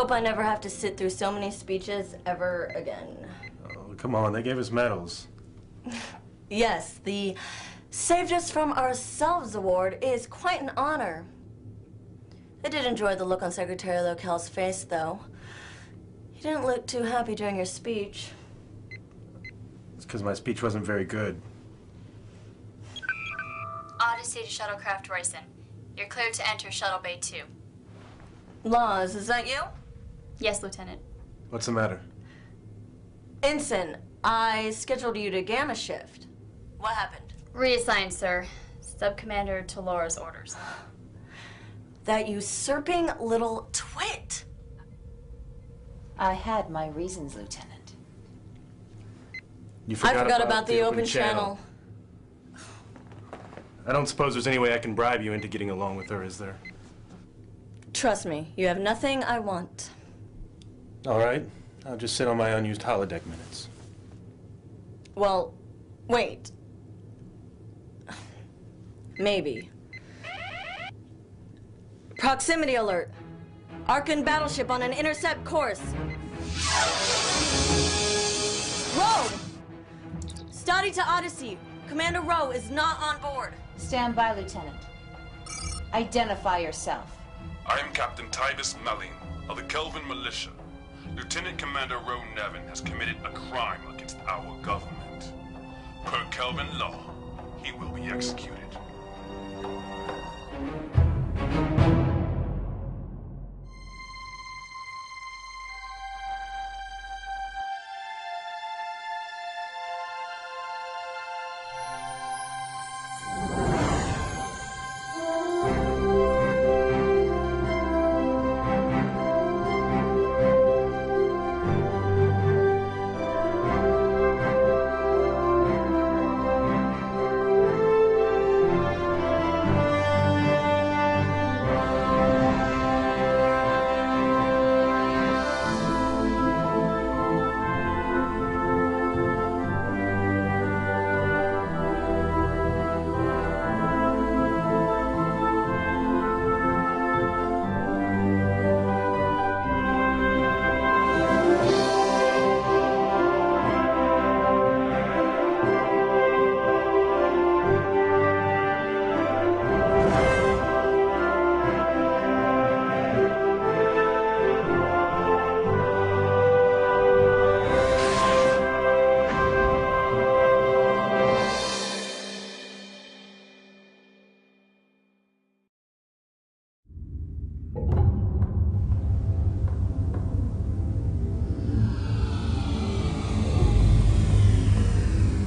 hope I never have to sit through so many speeches ever again. Oh, come on, they gave us medals. Yes, the Saved Us From Ourselves Award is quite an honor. I did enjoy the look on Secretary Locale's face, though. He didn't look too happy during your speech. It's because my speech wasn't very good. Odyssey to Shuttlecraft Royson. You're cleared to enter Shuttle Bay 2. Laws, is that you? Yes, Lieutenant. What's the matter? Ensign, I scheduled you to Gamma shift. What happened? Reassigned, sir. Sub-Commander Talora's orders. That usurping little twit. I had my reasons, Lieutenant. You I forgot about the open channel. I don't suppose there's any way I can bribe you into getting along with her, is there? Trust me, you have nothing I want. All right. I'll just sit on my unused holodeck minutes. Well, wait. Maybe. Proximity alert. Arkan battleship on an intercept course. Rowe! Study to Odyssey. Commander Rowe is not on board. Stand by, Lieutenant. Identify yourself. I am Captain Tibus Malin of the Kelvin Militia. Lieutenant Commander Rowe Nevin has committed a crime against our government. Per Kelvin law, he will be executed.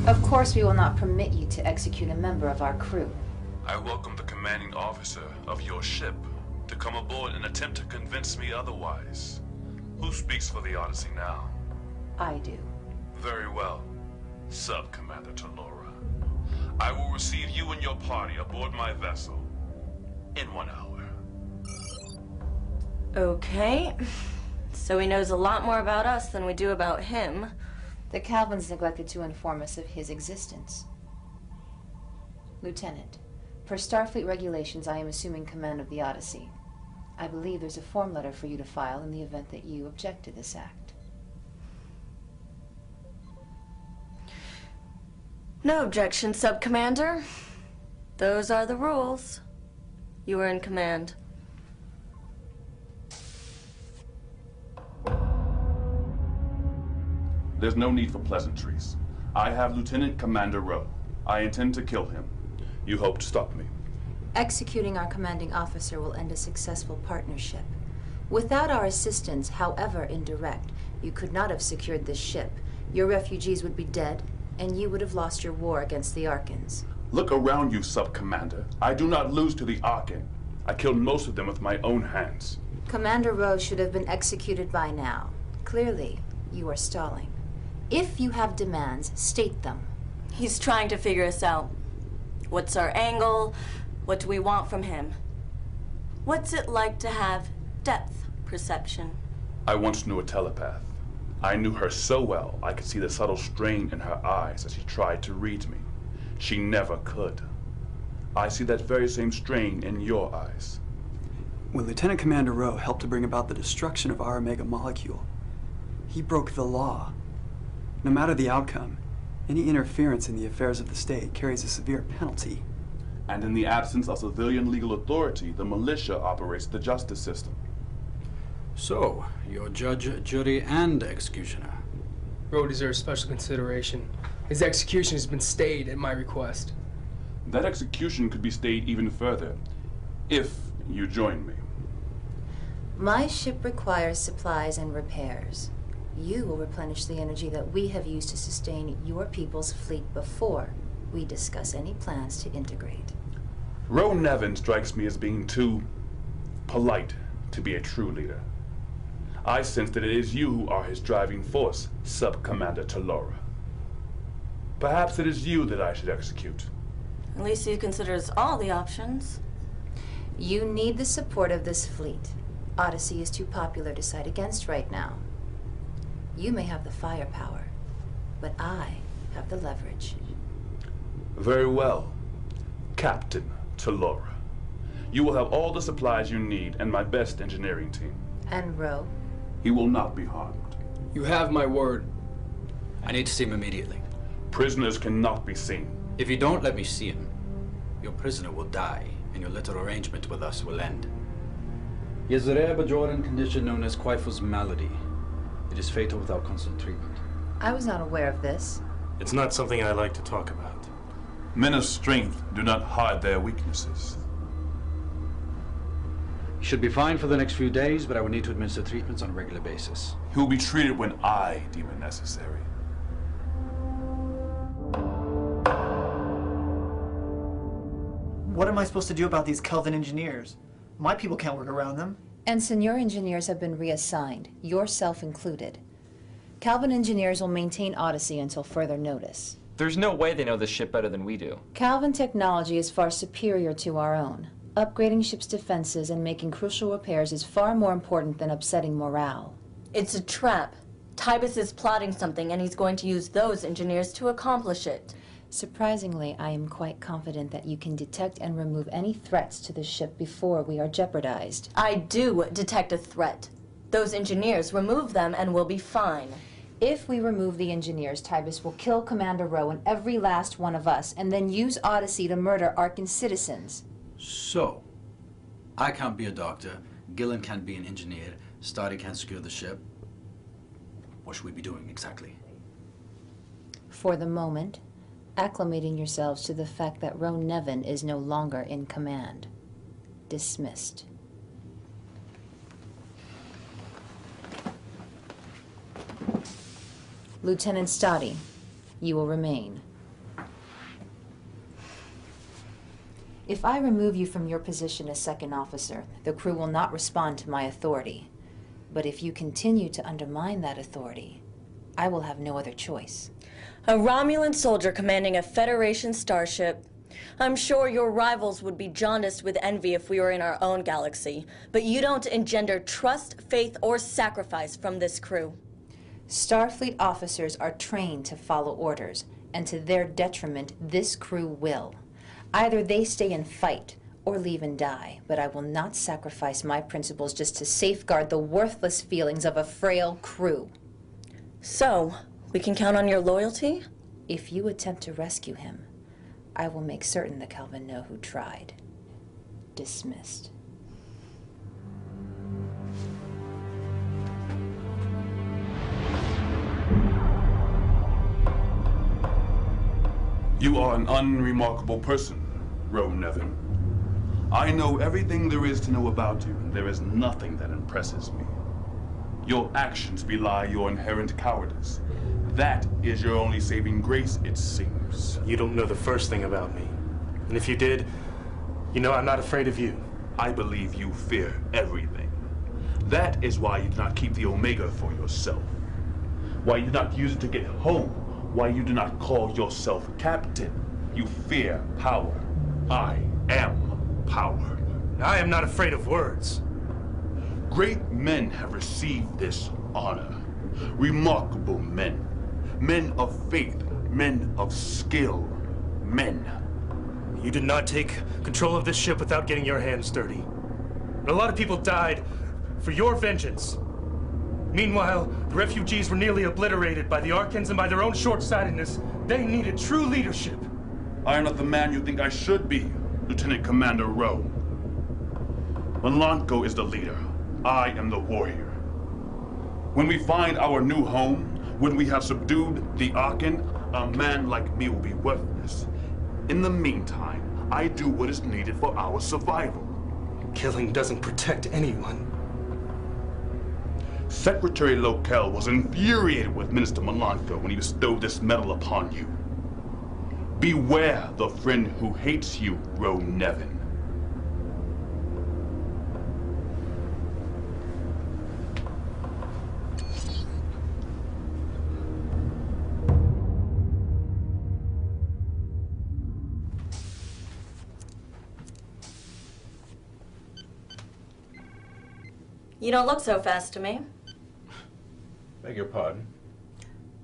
Of course, we will not permit you to execute a member of our crew. I welcome the commanding officer of your ship to come aboard and attempt to convince me otherwise. Who speaks for the Odyssey now? I do. Very well, Sub-Commander Talora. I will receive you and your party aboard my vessel in 1 hour. Okay. So he knows a lot more about us than we do about him. The Calvins neglected to inform us of his existence. Lieutenant, per Starfleet regulations, I am assuming command of the Odyssey. I believe there's a form letter for you to file in the event that you object to this act. No objection, Sub-Commander. Those are the rules. You are in command. There's no need for pleasantries. I have Lieutenant Commander Rowe. I intend to kill him. You hope to stop me. Executing our commanding officer will end a successful partnership. Without our assistance, however indirect, you could not have secured this ship. Your refugees would be dead, and you would have lost your war against the Arkans. Look around you, Sub-Commander. I do not lose to the Arkan. I killed most of them with my own hands. Commander Rowe should have been executed by now. Clearly, you are stalling. If you have demands, state them. He's trying to figure us out. What's our angle? What do we want from him? What's it like to have depth perception? I once knew a telepath. I knew her so well, I could see the subtle strain in her eyes as she tried to read me. She never could. I see that very same strain in your eyes. When Lieutenant Commander Rowe helped to bring about the destruction of our Omega molecule, he broke the law. No matter the outcome, any interference in the affairs of the state carries a severe penalty. And in the absence of civilian legal authority, the militia operates the justice system. So, you're judge, jury, and executioner. Rowe deserves special consideration. His execution has been stayed at my request. That execution could be stayed even further, if you join me. My ship requires supplies and repairs. You will replenish the energy that we have used to sustain your people's fleet before we discuss any plans to integrate. Roe Nevin strikes me as being too polite to be a true leader. I sense that it is you who are his driving force, Sub-Commander Talora. Perhaps it is you that I should execute. At least he considers all the options. You need the support of this fleet. Odyssey is too popular to side against right now. You may have the firepower, but I have the leverage. Very well, Captain Talora. You will have all the supplies you need and my best engineering team. And Rowe? He will not be harmed. You have my word. I need to see him immediately. Prisoners cannot be seen. If you don't let me see him, your prisoner will die, and your little arrangement with us will end. He has a rare Bajoran condition known as Quaifu's malady. It is fatal without constant treatment. I was not aware of this. It's not something I like to talk about. Men of strength do not hide their weaknesses. He should be fine for the next few days, but I will need to administer treatments on a regular basis. He will be treated when I deem it necessary. What am I supposed to do about these Kelvin engineers? My people can't work around them. Ensign, your engineers have been reassigned, yourself included. Calvin engineers will maintain Odyssey until further notice. There's no way they know this ship better than we do. Calvin technology is far superior to our own. Upgrading ships' defenses and making crucial repairs is far more important than upsetting morale. It's a trap. Tybus is plotting something, and he's going to use those engineers to accomplish it. Surprisingly, I am quite confident that you can detect and remove any threats to the ship before we are jeopardized. I do detect a threat. Those engineers, remove them and we'll be fine. If we remove the engineers, Tybus will kill Commander Rowe and every last one of us, and then use Odyssey to murder Arkan citizens. So, I can't be a doctor, Gillen can't be an engineer, Stardy can't secure the ship. What should we be doing exactly? For the moment, acclimating yourselves to the fact that Roe Nevin is no longer in command. Dismissed. Lieutenant Stoddy, you will remain. If I remove you from your position as second officer, the crew will not respond to my authority. But if you continue to undermine that authority, I will have no other choice. A Romulan soldier commanding a Federation starship. I'm sure your rivals would be jaundiced with envy if we were in our own galaxy, but you don't engender trust, faith, or sacrifice from this crew. Starfleet officers are trained to follow orders, and to their detriment, this crew will. Either they stay and fight, or leave and die, but I will not sacrifice my principles just to safeguard the worthless feelings of a frail crew. So, we can count on your loyalty? If you attempt to rescue him, I will make certain the Kelvin know who tried. Dismissed. You are an unremarkable person, Roe Nevin. I know everything there is to know about you, and there is nothing that impresses me. Your actions belie your inherent cowardice. That is your only saving grace, it seems. You don't know the first thing about me. And if you did, you know I'm not afraid of you. I believe you fear everything. That is why you do not keep the Omega for yourself. Why you do not use it to get home. Why you do not call yourself captain. You fear power. I am power. I am not afraid of words. Great men have received this honor. Remarkable men. Men of faith. Men of skill. Men. You did not take control of this ship without getting your hands dirty. But a lot of people died for your vengeance. Meanwhile, the refugees were nearly obliterated by the Arkans and by their own short-sightedness. They needed true leadership. I am not the man you think I should be, Lieutenant Commander Rowe. Malanko is the leader. I am the warrior. When we find our new home, when we have subdued the Arkan, a man like me will be worthless. In the meantime, I do what is needed for our survival. Killing doesn't protect anyone. Secretary Lokel was infuriated with Minister Malanko when he bestowed this medal upon you. Beware the friend who hates you, Roe Nevin. You don't look so fast to me. Beg your pardon?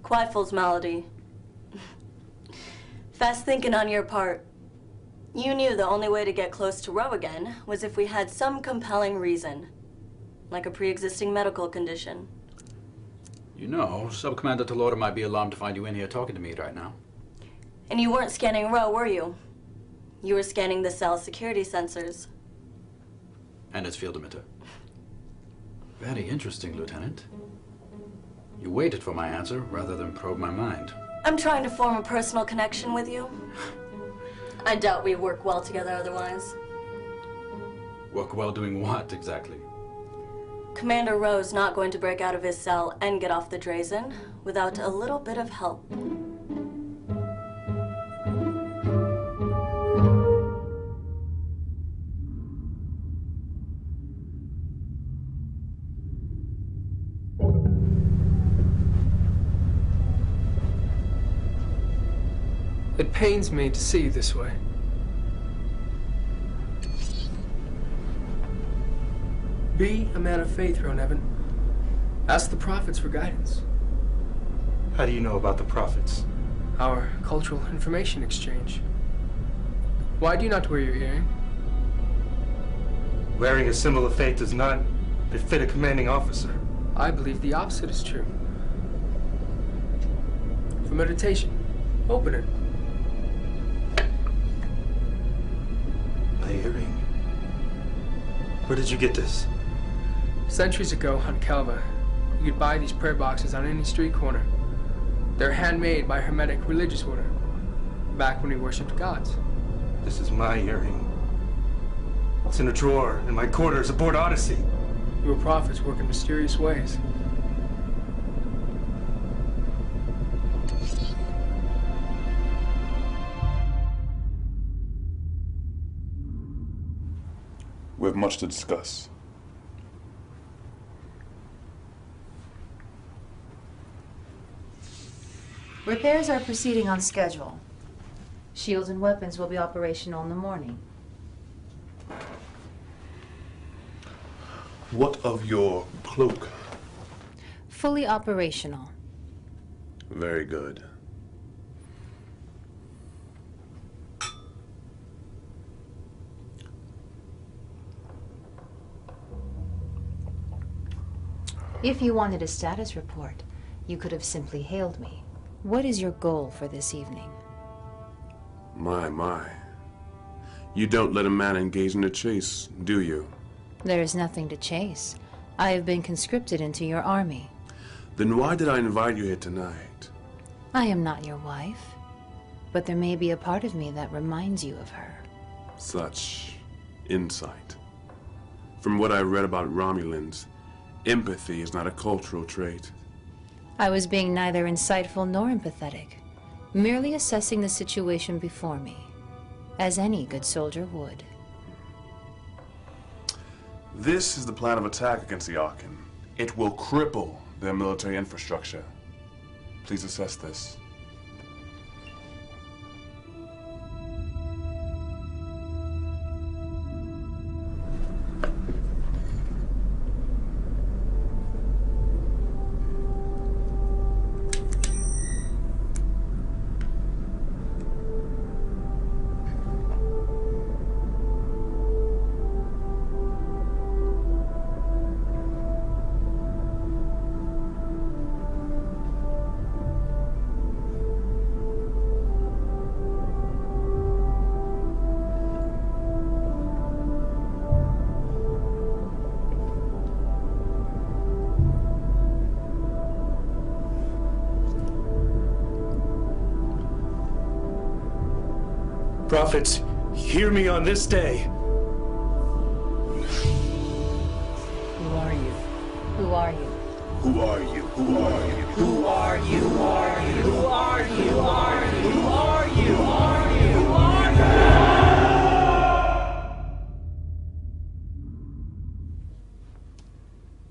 Quifle's malady. Fast thinking on your part. You knew the only way to get close to Roe again was if we had some compelling reason. Like a pre-existing medical condition. You know, Sub-Commander Talora might be alarmed to find you in here talking to me right now. And you weren't scanning Roe, were you? You were scanning the cell's security sensors. And its field emitter. Very interesting, Lieutenant. You waited for my answer rather than probe my mind. I'm trying to form a personal connection with you. I doubt we work well together otherwise. Work well doing what, exactly? Commander Rowe's not going to break out of his cell and get off the Drazen without a little bit of help. It pains me to see you this way. Be a man of faith, Roe Nevin. Ask the prophets for guidance. How do you know about the prophets? Our cultural information exchange. Why do you not wear your earring? Wearing a symbol of faith does not befit a commanding officer. I believe the opposite is true. For meditation, open it. My earring. Where did you get this? Centuries ago on Kelva, you could buy these prayer boxes on any street corner. They're handmade by Hermetic religious order, back when we worshipped gods. This is my earring. It's in a drawer in my quarters aboard Odyssey. Your prophets work in mysterious ways. We have much to discuss. Repairs are proceeding on schedule. Shields and weapons will be operational in the morning. What of your cloak? Fully operational. Very good. If you wanted a status report, you could have simply hailed me. What is your goal for this evening? My. You don't let a man engage in a chase, do you? There is nothing to chase. I have been conscripted into your army. Then why did I invite you here tonight? I am not your wife, but there may be a part of me that reminds you of her. Such insight. From what I've read about Romulans, empathy is not a cultural trait. I was being neither insightful nor empathetic, merely assessing the situation before me, as any good soldier would. This is the plan of attack against the Arkan. It will cripple their military infrastructure. Please assess this. Prophets, hear me on this day. Who are you? Who are you? Who are you? Who are you? Who are you? Who are you? Who are you? Who are you? Who are you? Who are you? Who are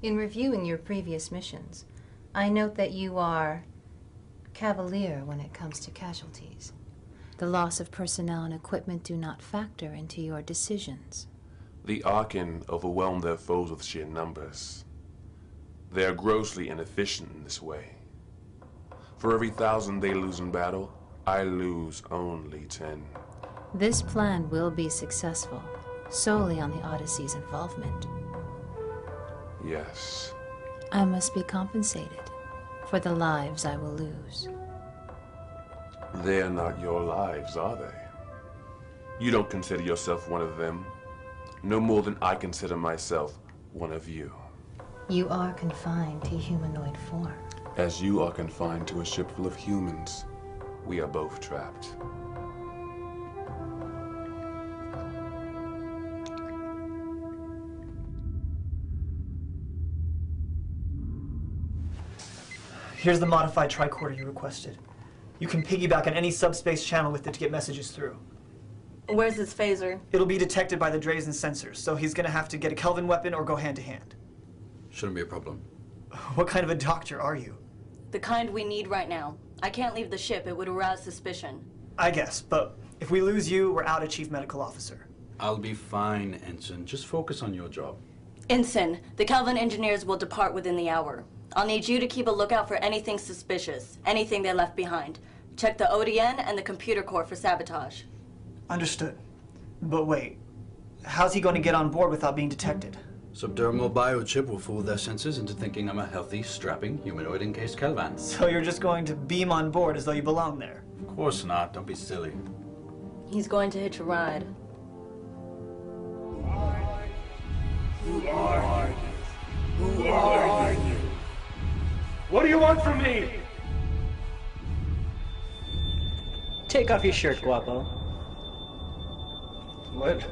you? In reviewing your previous missions, I note that you are cavalier when it comes to casualties. The loss of personnel and equipment do not factor into your decisions. The Arkan overwhelm their foes with sheer numbers. They are grossly inefficient in this way. For every 1,000 they lose in battle, I lose only 10. This plan will be successful, solely on the Odyssey's involvement. Yes. I must be compensated for the lives I will lose. They are not your lives, are they? You don't consider yourself one of them, no more than I consider myself one of you. You are confined to humanoid form. As you are confined to a ship full of humans, we are both trapped. Here's the modified tricorder you requested. You can piggyback on any subspace channel with it to get messages through. Where's his phaser? It'll be detected by the Drazen sensors, so he's gonna have to get a Kelvin weapon or go hand to hand. Shouldn't be a problem. What kind of a doctor are you? The kind we need right now. I can't leave the ship. It would arouse suspicion. I guess, but if we lose you, we're out a chief medical officer. I'll be fine, Ensign. Just focus on your job. Ensign, the Kelvin engineers will depart within the hour. I'll need you to keep a lookout for anything suspicious, anything they left behind. Check the ODN and the computer core for sabotage. Understood. But wait, how's he going to get on board without being detected? Subdermal biochip will fool their senses into thinking I'm a healthy, strapping, humanoid encased Kelvan. So you're just going to beam on board as though you belong there? Of course not. Don't be silly. He's going to hitch a ride. Who are you? Who are you? What do you want from me? Take off your shirt, Guapo. What?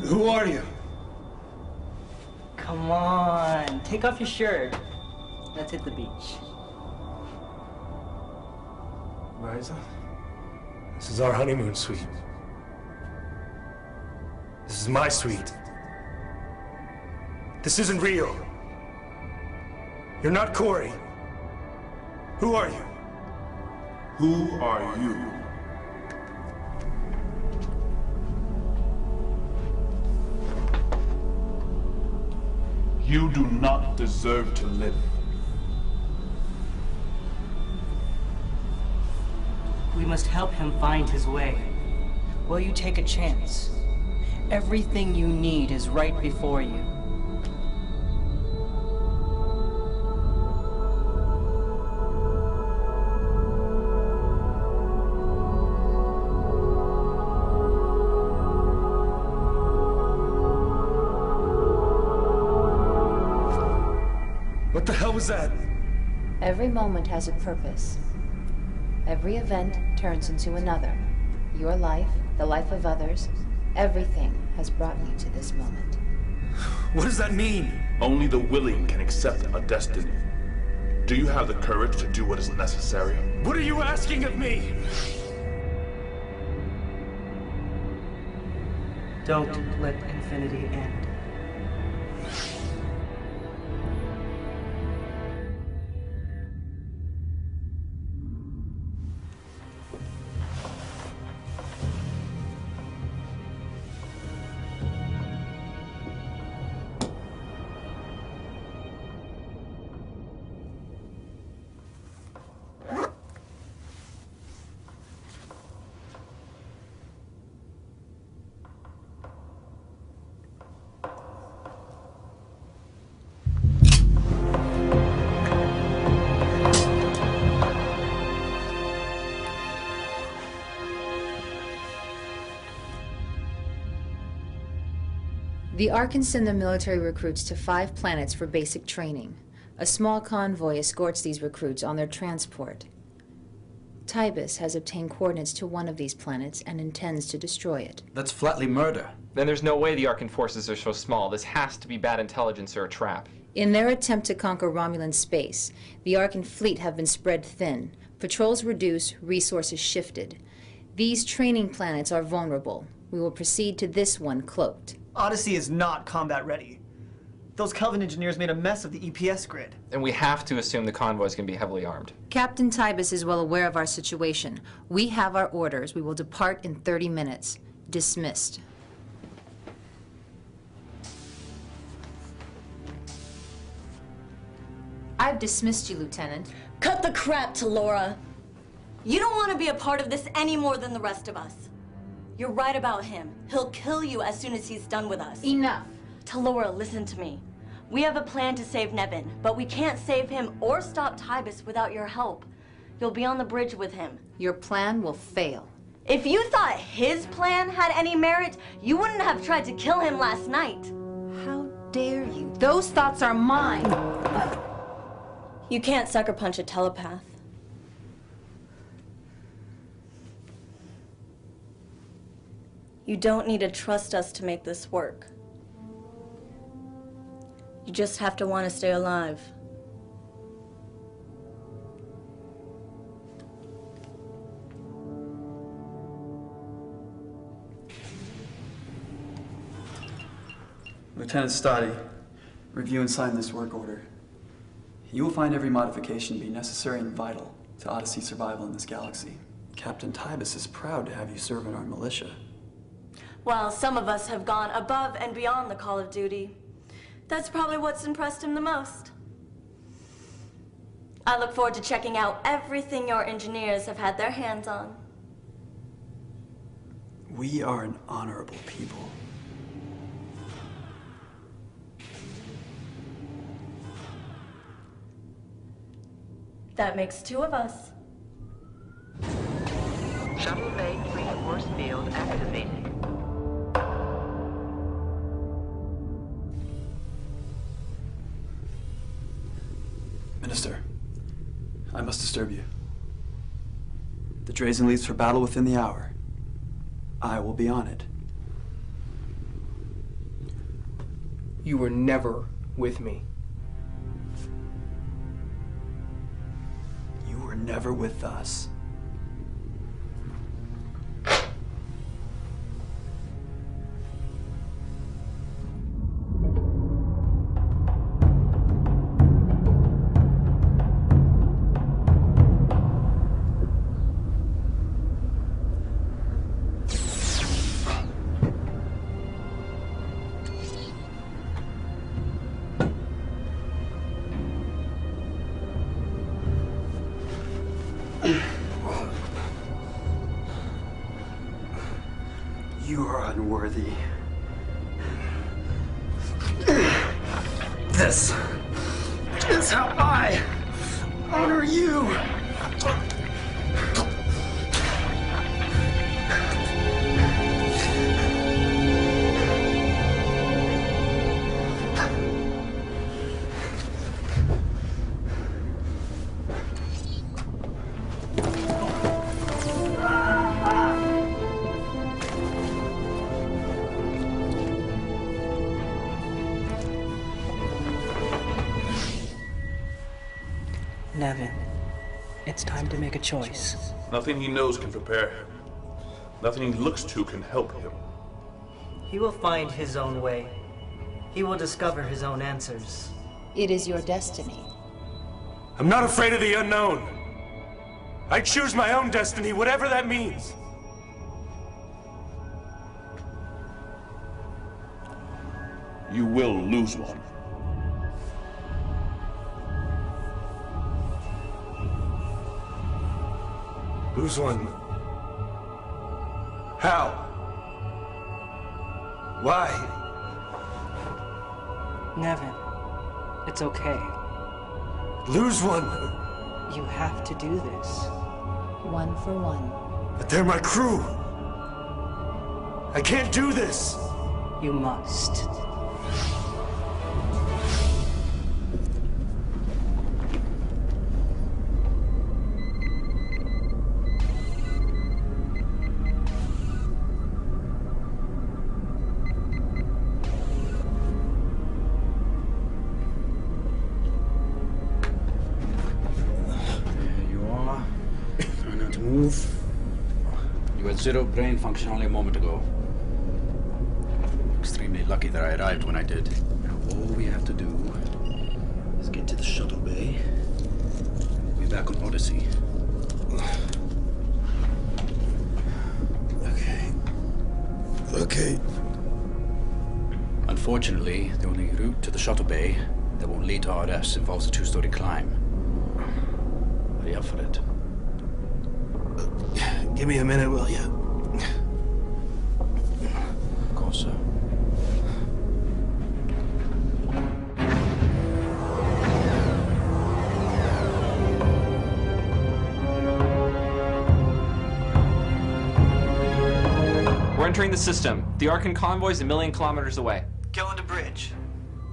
Who are you? Come on, take off your shirt. Let's hit the beach. Riza, this is our honeymoon suite. This is my suite. This isn't real. You're not Corey. Who are you? Who are you? You do not deserve to live. We must help him find his way. Will you take a chance? Everything you need is right before you. What the hell was that? Every moment has a purpose. Every event turns into another. Your life, the life of others, everything has brought you to this moment. What does that mean? Only the willing can accept a destiny. Do you have the courage to do what is necessary? What are you asking of me? Don't let infinity end. The Arkans send their military recruits to 5 planets for basic training. A small convoy escorts these recruits on their transport. Tybus has obtained coordinates to one of these planets and intends to destroy it. That's flatly murder. Then there's no way the Arkan forces are so small. This has to be bad intelligence or a trap. In their attempt to conquer Romulan space, the Arkan fleet have been spread thin. Patrols reduced, resources shifted. These training planets are vulnerable. We will proceed to this one cloaked. Odyssey is not combat ready. Those Kelvin engineers made a mess of the EPS grid. And we have to assume the convoy is going to be heavily armed. Captain Tybus is well aware of our situation. We have our orders. We will depart in 30 minutes. Dismissed. I've dismissed you, Lieutenant. Cut the crap, Talora. You don't want to be a part of this any more than the rest of us. You're right about him. He'll kill you as soon as he's done with us. Enough. Talora, listen to me. We have a plan to save Nevin, but we can't save him or stop Tybus without your help. You'll be on the bridge with him. Your plan will fail. If you thought his plan had any merit, you wouldn't have tried to kill him last night. How dare you? Those thoughts are mine. You can't sucker punch a telepath. You don't need to trust us to make this work. You just have to want to stay alive. Lieutenant Stoddy, review and sign this work order. You will find every modification to be necessary and vital to Odyssey's survival in this galaxy. Captain Tybus is proud to have you serve in our militia. Well, some of us have gone above and beyond the call of duty. That's probably what's impressed him the most. I look forward to checking out everything your engineers have had their hands on. We are an honorable people. That makes two of us. Shuttle Bay 3 force field activated. Minister, I must disturb you. The Drazen leaves for battle within the hour. I will be on it. You were never with me. You were never with us. You are unworthy. This is how I honor you. Nevin, it's time to make a choice. Nothing he knows can prepare him. Nothing he looks to can help him. He will find his own way. He will discover his own answers. It is your destiny. I'm not afraid of the unknown. I choose my own destiny, whatever that means. You will lose one. Lose one. How? Why? Nevin, it's okay. Lose one. You have to do this. One for one. But they're my crew. I can't do this. You must. Zero brain function only a moment ago. Extremely lucky that I arrived when I did. Now all we have to do is get to the shuttle bay. We'll be back on Odyssey. Okay. Unfortunately, the only route to the shuttle bay that won't lead to RS involves a 2-story climb. Are you up for it? Give me a minute, will you? Of course, sir. We're entering the system. The Arkan convoy is 1 million kilometers away. Gillen to bridge.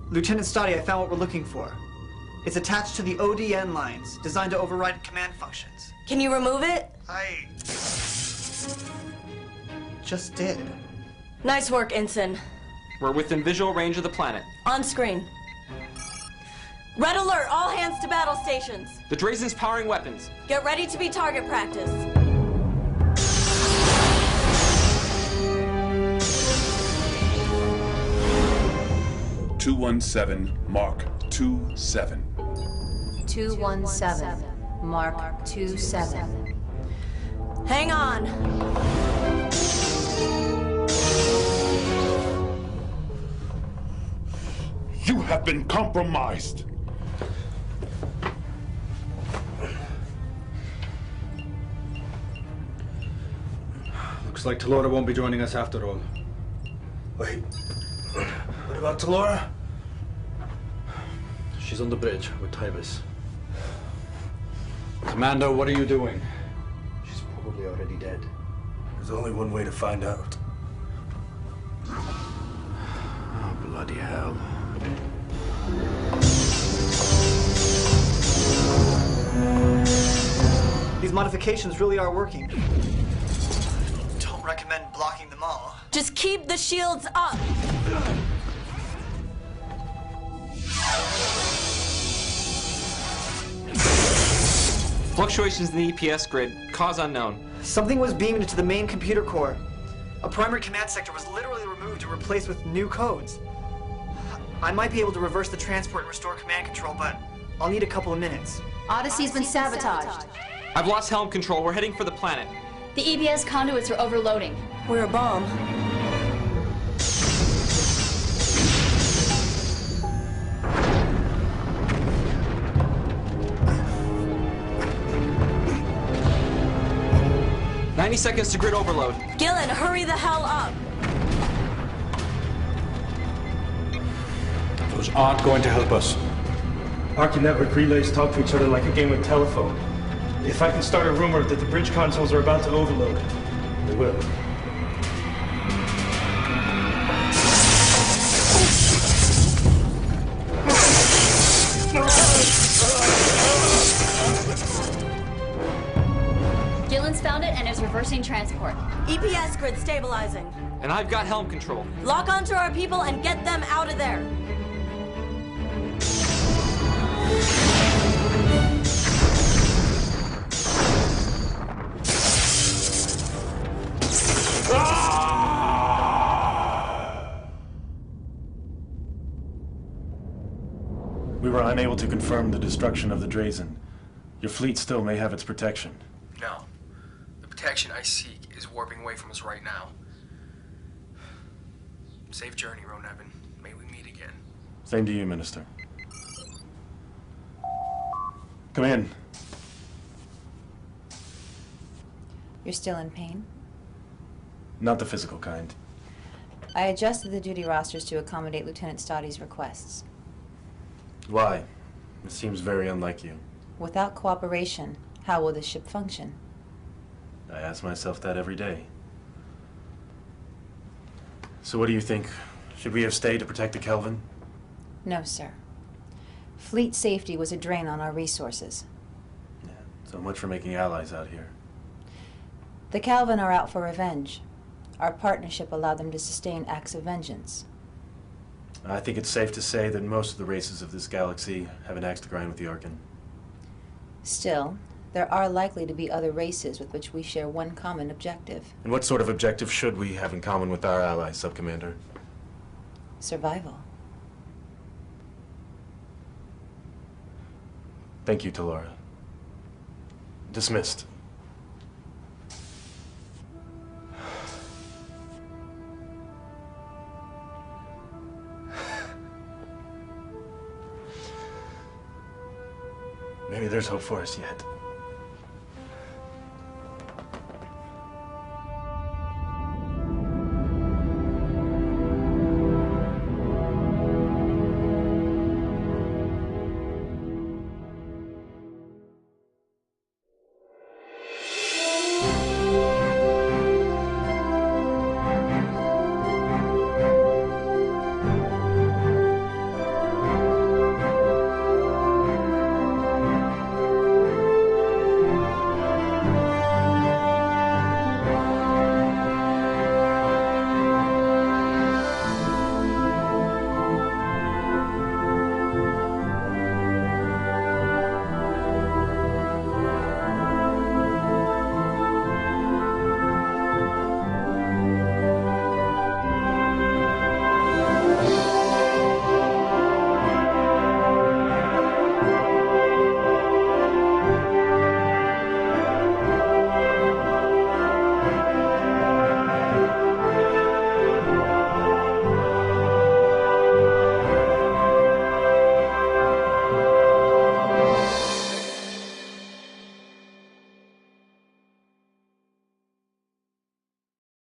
Lieutenant Stoddy, I found what we're looking for. It's attached to the ODN lines, designed to override command functions. Can you remove it? I just did. Nice work, Ensign. We're within visual range of the planet. On screen. Red alert, all hands to battle stations. The Drazen's powering weapons. Get ready to be target practice. (217) Mark 27. 217, Mark 27. Hang on. You have been compromised. Looks like Talora won't be joining us after all. Wait. What about Talora? She's on the bridge with Tybus. Commander, what are you doing? She's probably already dead. There's only one way to find out. Oh, bloody hell. These modifications really are working. Don't recommend blocking them all. Just keep the shields up. Fluctuations in the EPS grid, cause unknown. Something was beamed into the main computer core. A primary command sector was literally removed and replaced with new codes. I might be able to reverse the transport and restore command control, but I'll need a couple of minutes. Odyssey's been sabotaged. I've lost helm control. We're heading for the planet. The EBS conduits are overloading. We're a bomb. "90 seconds to grid overload." Gillen, hurry the hell up. Those aren't going to help us. Arcan network relays talk to each other like a game of telephone. If I can start a rumor that the bridge consoles are about to overload, they will. Gillen's found it and is reversing transport. EPS grid stabilizing. And I've got helm control. Lock onto our people and get them out of there. We were unable to confirm the destruction of the Drazen. Your fleet still may have its protection. No. The protection I seek is warping away from us right now. Safe journey, Ronevin. May we meet again. Same to you, Minister. Come in. You're still in pain? Not the physical kind. I adjusted the duty rosters to accommodate Lieutenant Stoddy's requests. Why? It seems very unlike you. Without cooperation, how will the ship function? I ask myself that every day. So what do you think? Should we have stayed to protect the Kelvin? No, sir. Fleet safety was a drain on our resources. Yeah, so much for making allies out here. The Calvin are out for revenge. Our partnership allowed them to sustain acts of vengeance. I think it's safe to say that most of the races of this galaxy have an axe to grind with the Arkan. Still, There are likely to be other races with which we share one common objective. And what sort of objective should we have in common with our allies, Sub-Commander? Survival. Thank you, Talora. Dismissed. Maybe there's hope for us yet.